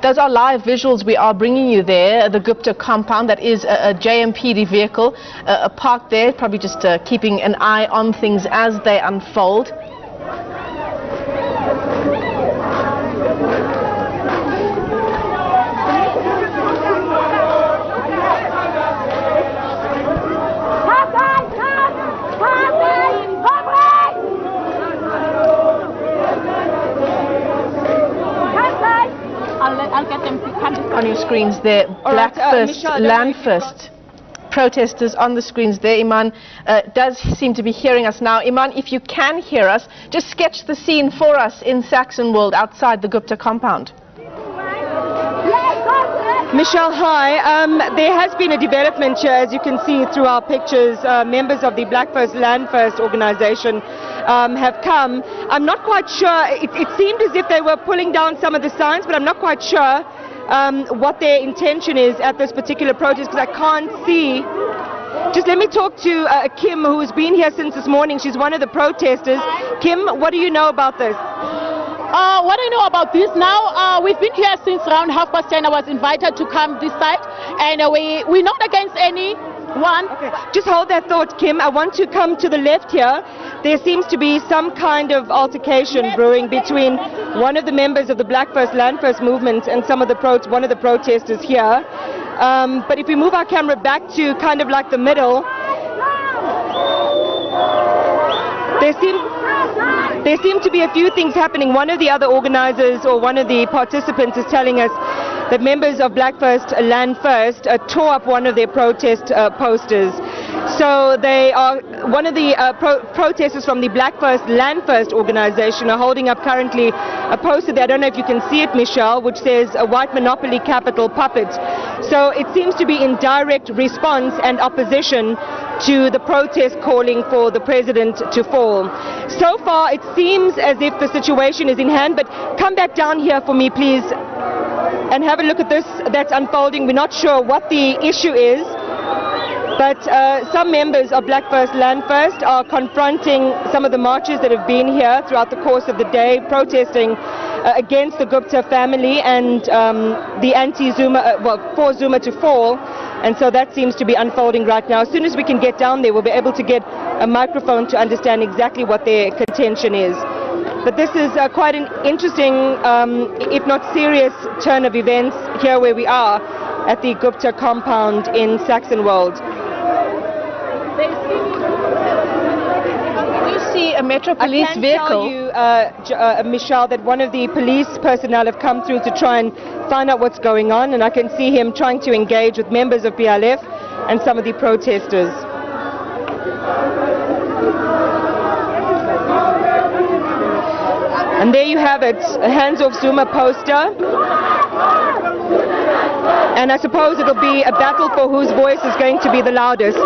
Those are live visuals we are bringing you there. The Gupta compound, that is a JMPD vehicle parked there, probably just keeping an eye on things as they unfold. I'll get them to come on your screens there. Black First, Land First. Protesters on the screens there. Iman does seem to be hearing us now. Iman, if you can hear us, just sketch the scene for us in Saxonwold outside the Gupta compound. Michelle, hi. There has been a development here, as you can see through our pictures. Members of the Black First, Land First organization have come. I'm not quite sure. It seemed as if they were pulling down some of the signs, but I'm not quite sure what their intention is at this particular protest, because I can't see. Just let me talk to Kim, who's been here since this morning. She's one of the protesters. Kim, what do you know about this? What I know about this now, we've been here since around 10:30. I was invited to come this side, and we're not against anyone. Okay, just hold that thought, Kim. I want to come to the left here. There seems to be some kind of altercation brewing between one of the members of the Black First, Land First movement and one of the protesters here. But if we move our camera back to kind of like the middle, there seem to be a few things happening. One of the other organizers, or one of the participants, is telling us that members of Black First, Land First tore up one of their protest posters. So they are, one of the protesters from the Black First, Land First organization are holding up currently a poster there. I don't know if you can see it, Michelle, which says a white monopoly capital puppet. So it seems to be in direct response and opposition to the protest calling for the president to fall. So far it seems as if the situation is in hand, but come back down here for me, please, and have a look at this that's unfolding. We're not sure what the issue is, but some members of Black First, Land First are confronting some of the marches that have been here throughout the course of the day, protesting against the Gupta family and the anti-Zuma, for Zuma to fall. And so that seems to be unfolding right now. As soon as we can get down there, we'll be able to get a microphone to understand exactly what their contention is. But this is quite an interesting, if not serious, turn of events here where we are at the Gupta compound in Saxonwold. See a Metro Police vehicle. I can tell you, Michelle, that one of the police personnel have come through to try and find out what's going on, and I can see him trying to engage with members of BLF and some of the protesters. And there you have it, a Hands Off Zuma poster. And I suppose it'll be a battle for whose voice is going to be the loudest.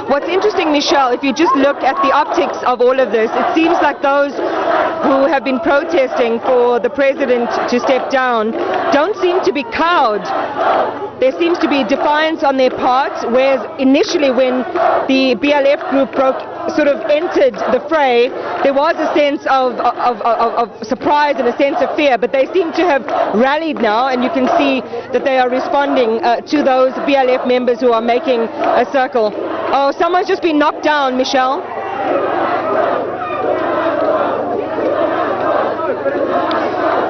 What's interesting, Michelle, if you just look at the optics of all of this, it seems like those who have been protesting for the president to step down don't seem to be cowed. There seems to be defiance on their part, whereas initially when the BLF group sort of entered the fray, there was a sense of surprise and a sense of fear, but they seem to have rallied now, and you can see that they are responding to those BLF members who are making a circle. Oh, someone's just been knocked down, Michelle.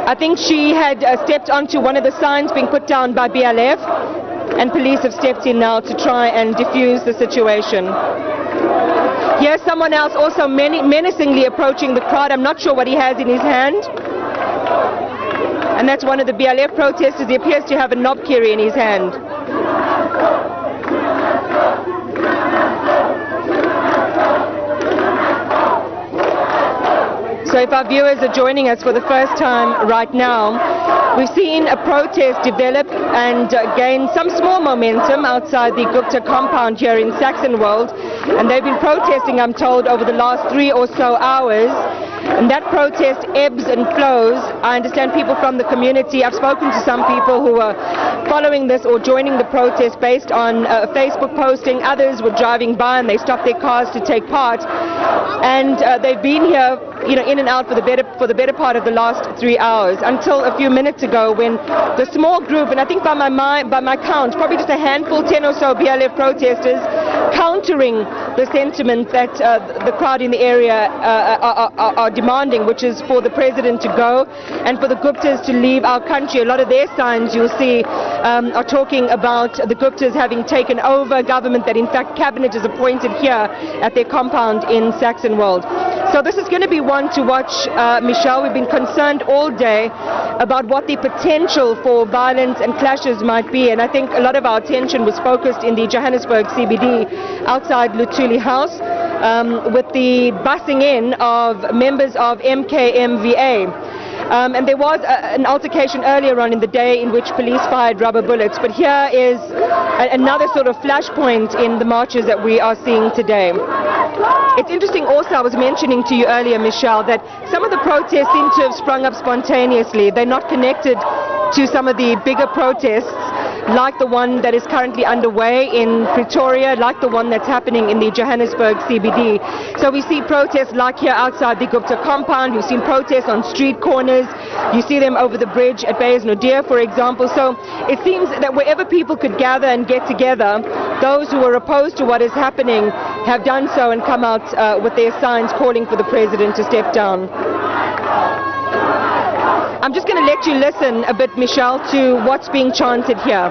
I think she had stepped onto one of the signs being put down by BLF, and police have stepped in now to try and defuse the situation. Here's someone else also menacingly approaching the crowd. I'm not sure what he has in his hand. And that's one of the BLF protesters. He appears to have a knobkerrie in his hand. So if our viewers are joining us for the first time right now, we've seen a protest develop and gain some small momentum outside the Gupta compound here in Saxonwold. And they've been protesting, I'm told, over the last 3 or so hours. And that protest ebbs and flows. I understand people from the community. I've spoken to some people who are following this or joining the protest based on Facebook posting. Others were driving by and they stopped their cars to take part. And they've been here, in and out for the better part of the last 3 hours, until a few minutes ago when the small group, and I think by my count, probably just a handful, 10 or so BLF protesters, countering the sentiment that the crowd in the area are demanding, which is for the president to go and for the Guptas to leave our country. A lot of their signs, you'll see, are talking about the Guptas having taken over government, that in fact cabinet is appointed here at their compound in Saxonwold. So this is going to be one to watch, Michelle. We've been concerned all day about what the potential for violence and clashes might be, and I think a lot of our attention was focused in the Johannesburg CBD outside Luthuli House with the bussing in of members of MKMVA. And there was an altercation earlier on in the day in which police fired rubber bullets, but here is another sort of flashpoint in the marches that we are seeing today. It's interesting also, I was mentioning to you earlier, Michelle, that some of the protests seem to have sprung up spontaneously. They're not connected to some of the bigger protests, like the one that is currently underway in Pretoria, like the one that's happening in the Johannesburg CBD. So we see protests like here outside the Gupta compound. We've seen protests on street corners. You see them over the bridge at Beyers-Naudé, for example. So it seems that wherever people could gather and get together, those who are opposed to what is happening have done so and come out with their signs calling for the president to step down. I'm just going to let you listen a bit, Michelle, to what's being chanted here.